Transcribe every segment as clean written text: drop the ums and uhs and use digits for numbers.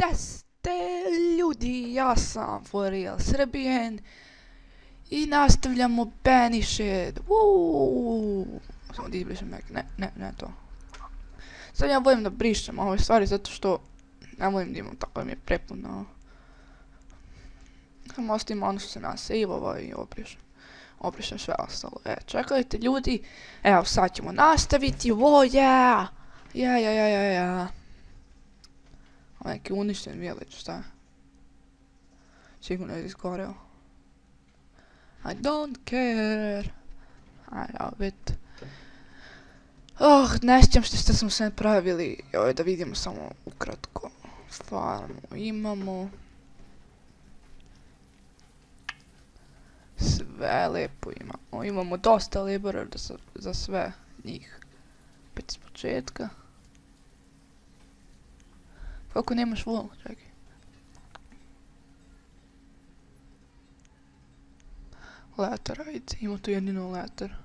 Gdje ste ljudi? Ja sam for real Serbian i nastavljamo Banished. Samo da izbrišem ne to. Sad ja volim da brišem ove stvari zato što ne volim da imam tako da mi je prepuno. Samo ostavim ono što se nasejvova i obrišem sve ostalo. Čekajte ljudi, evo sad ćemo nastaviti, yeah! Ovo neki uništen village, šta je? Sigurno je izgoreo. I don't care. I love it. Ne sjećam što smo sve pravili. Da vidimo samo ukratko. Farmu imamo. Sve lepo imamo. Imamo dosta labora za sve njih. Opet iz početka. Kako nemaš vol? Čekaj. Letar, ajde. Ima tu jedino letar.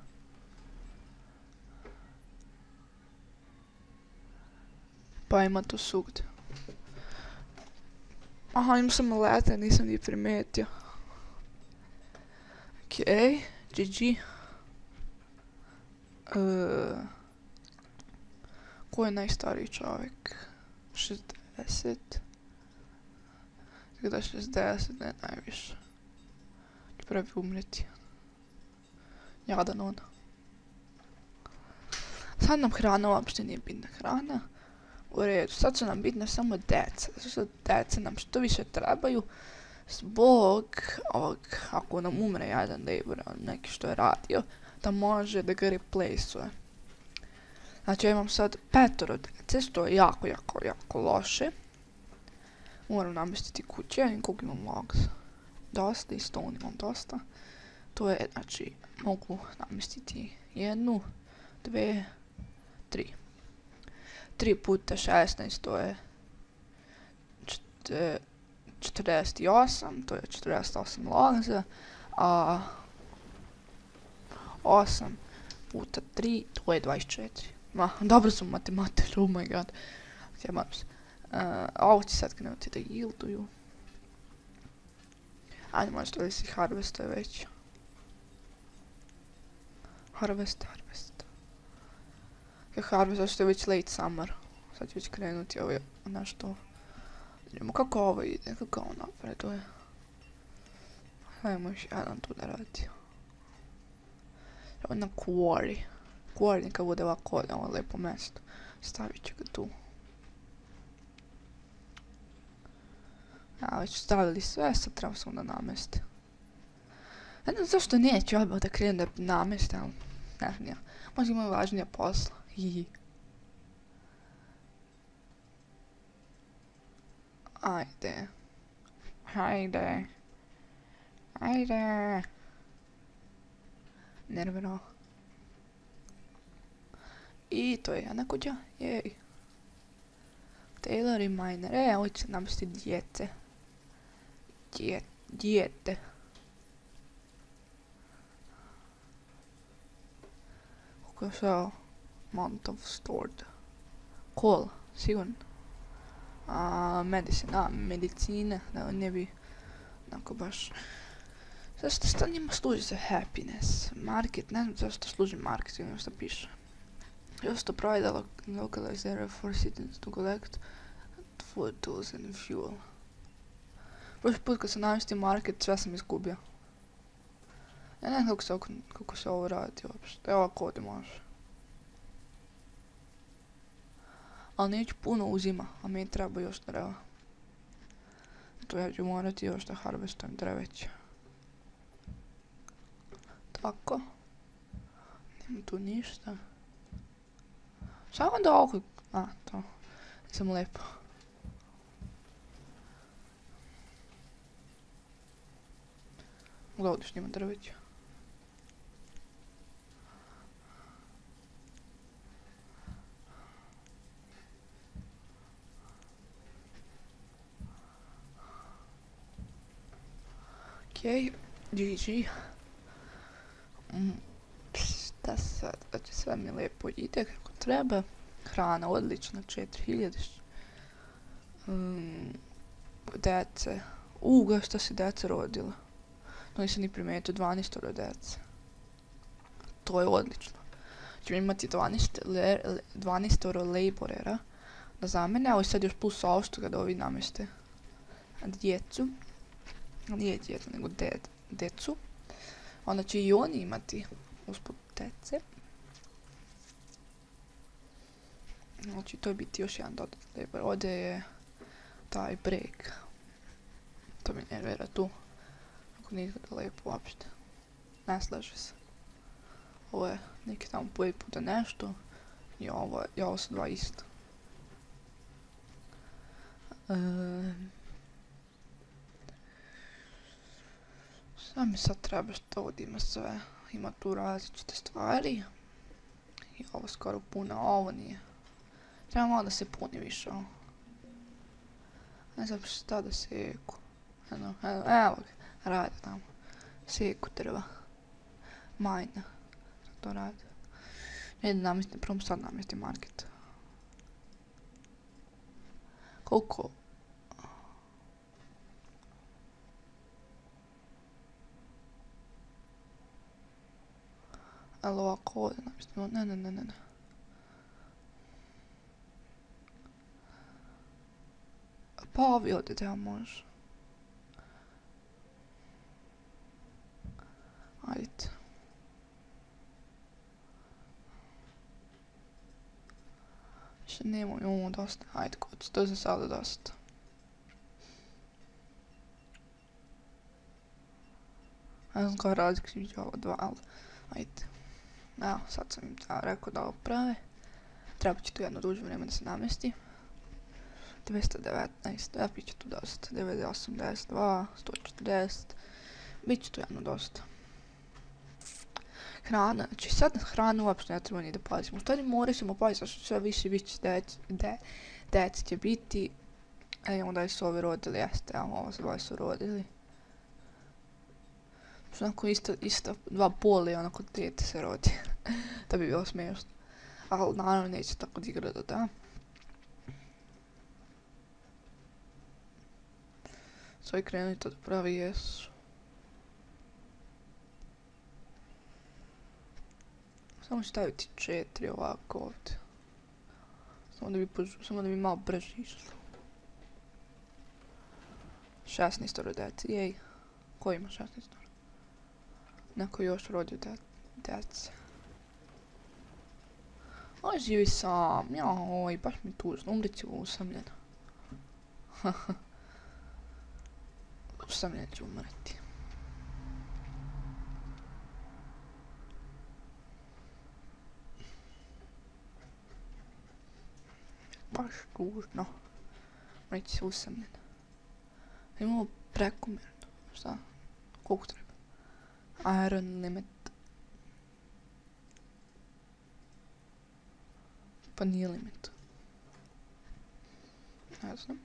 Pa ima tu svugdje. Aha, imam samo letar, nisam ni primetio. Okej, GG. Ko je najstariji čovjek? 60. Tako da 60, ne najviše. Ću prvi umreti. Jadan on. Sad nam hrana uopšte nije bitna. Hrana. U redu, sad su nam bitne samo deca. Zato što deca nam što više trebaju. Zbog ovog, ako nam umre jedan labor, neki što je radio, da može da ga replace-uje. Znači ja imam sad 5 dece, što je jako loše. Moram namestiti kuće, ja koliko imam logs. Dosta, i stone imam dosta. To je, znači, mogu namestiti 1, 2, 3. 3 puta 16, to je 48, to je 48 logza, a 8 puta 3, to je 24. Dobro sam matematičar, oh my god. Ok, moram se. Ovo će sad krenuti da gilduju. Ajde, možda da si harvesta je već. Harvest. Harvest, zašto je već late summer. Sad će već krenuti ovo nešto. Vidimo kako ovo ide, kako ovo napreduje. Hajmo još jedan tu da radi. Evo na quarry. Quarry neka bude ovako na ovo lepo mjesto. Stavit ću ga tu. Ja, već stavili sve, sad treba samo da nameste. Ne znam zašto neće odmah da krenem da nameste, ali ne znam ja. Možda imaju važnija posla. Ajde. Nerveno. I to je jedna kuća, jej. Taylor i miner, ovo će namestiti djece. Dijete. Kako je sve amount of stored. Coal, sigurno. Medicine, da ne bi onako baš. Zašto što njima služi za happiness? Market, ne znam zašto služi market, sigurno što piše. Just to provide a localized area for citizens to collect food, tools and fuel. Prošli put kad sam namestio market, sve sam izgubio. Ja ne znam kako se ovo radi uopšte. Evo ako ovdje može. Ali neću puno uzima, a meni treba još drva. To ja ću morati još da harvestujem drveće. Tako. Nema tu ništa. Samo da oko... to. Nisam lepo. Mogu ovdje nima drveća. Okej, GG. Šta sad? Znači sve mi lepo ide kako treba. Hrana odlična, 4000. dece. Šta se deca rodila. No nisam ni primijetio 12 dece. To je odlično. Ćemo imati 12 laborera da zamene, a sad još plus ovo da ovi nameste djecu. Nije djeca, nego decu. Onda će i oni imati usput dece. Znači, to je biti još jedan dodatni labor. Ovdje je taj break. To mi nervira tu. Ako nije izgleda lijepo uopšte. Ne slaže se. Ovo je neki tamo prvi puta nešto. I ovo su dva isto. Šta mi sad treba što ovdje ima sve? Ima tu različite stvari. I ovo skoro puno, a ovo nije. Treba malo da se puni više ovo. Ne znam šta da seku. Evo ga, radi tamo. Seku drva. Majna. To radi. Ne da namestim, prvom sad namestim market. Koliko? Ali ovako ovdje namestimo, ne. Pa ovi ovdje da može. Ajde. Više imamo dosta. Ajde, kod, to je za sada dosta. Ne znam koja razlika između ovo dva, ali ajde. Evo, sad sam im rekao da ovo prave. Treba će tu jedno duže vrijeme da se namesti. 219, bit će tu dosta. 982, 140. Bit će tu jedno dosta. Hrana, znači sad na hranu uopšte ne treba ni da pazimo. U stvari morat ćemo paziti, što sve više deci će biti. Onda su ovi rodili, jeste, ovo se su rodili. Što onako isto dva poli, onako dete se rodi. To bi bilo smiješno. Ali naravno neće tako da igra da. Svoji krenuli to da pravi jesu. Samo ću staviti 4 ovako ovdje. Samo da bi malo brže išlo. 16 deci, jej. Ko ima 16? Neko još rodio dece. Ovo živi sam, joj, baš mi tužno, umrit ću usamljen. Usamljen ću umreti. Baš tužno. Umrit ću usamljen. Imamo prekomjerno, šta? Koliko treba? Iron limit. Pa nije limit. Ne znam.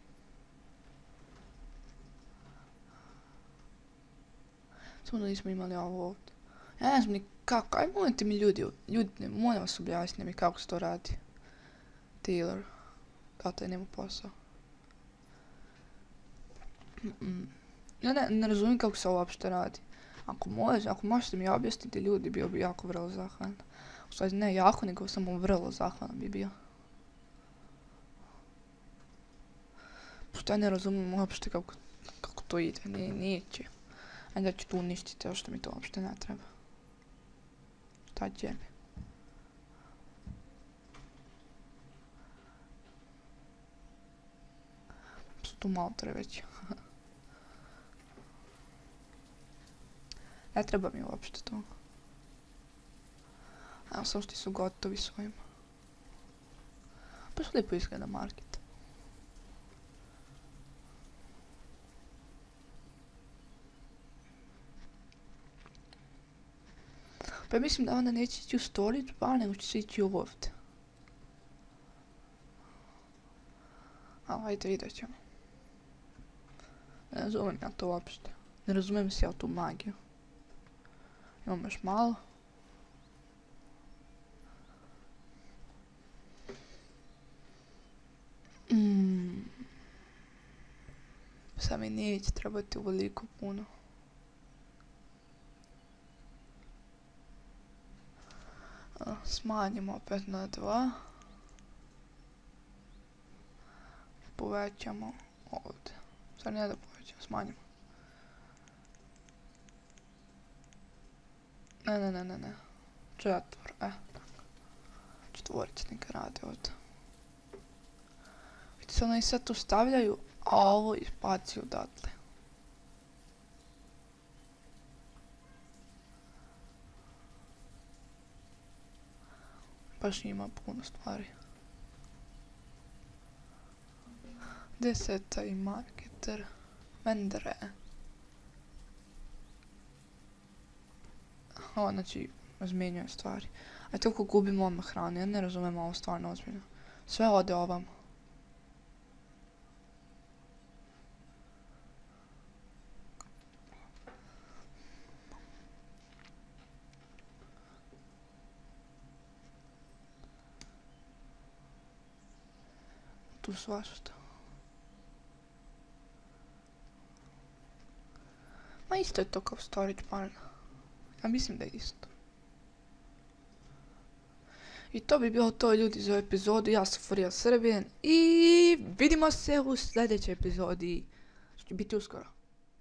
Samo da nismo imali ovo ovdje. Ja ne znam ni kako. Aj molite mi ljudi, molim vas objasnite mi kako se to radi. Taylor. Tata je nema posao. Ja ne razumijem kako se ovo uopšte radi. Ako možete mi objasniti ljudi, bio bi jako vrlo zahvalan. U stvari ne jako, nego samo vrlo zahvalan bi bio. Pošto ja ne razumijem uopšte kako to ide, neće. Ajde da ću tu uništiti, što mi to uopšte ne treba. Šta će mi? Su tu malo treveći. Ne treba mi uopšte to. Evo samo što su gotovi svojim. Baš lijepo izgleda market. Pa mislim da onda neće ići u storage bar, nego će se ići ovdje. Ali ajde, vidjet ćemo. Ne razumijem ja to uopšte. Ne razumijem se ja tu magiju. Imamo još malo. Sad mi neće trebati uveliko puno. Smanjimo opet na 2. Povećamo ovdje. Sad nije da povećamo, smanjimo. Ne. Četvor, četvorica neka radi ovdje. Vidite se ono i sad tu stavljaju, a ovo ispaci odatle. Baš ima puno stvari. 10 i marketer. Vendere. Ovo znači razmijenjuje stvari. A toliko gubimo odmah hrane, ja ne razumijem ovo stvarno ozbiljno. Sve ode ovamo. Tu svašta. Ma isto je to kao storage barn. Ja mislim da je isto. I to bi bilo to, ljudi, za ovu epizodu. Ja sam Furija Srbijen i vidimo se u sljedećoj epizodi. Što će biti uskoro.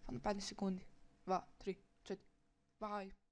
Samo 15 sekundi. 2, 3, 4. Bye.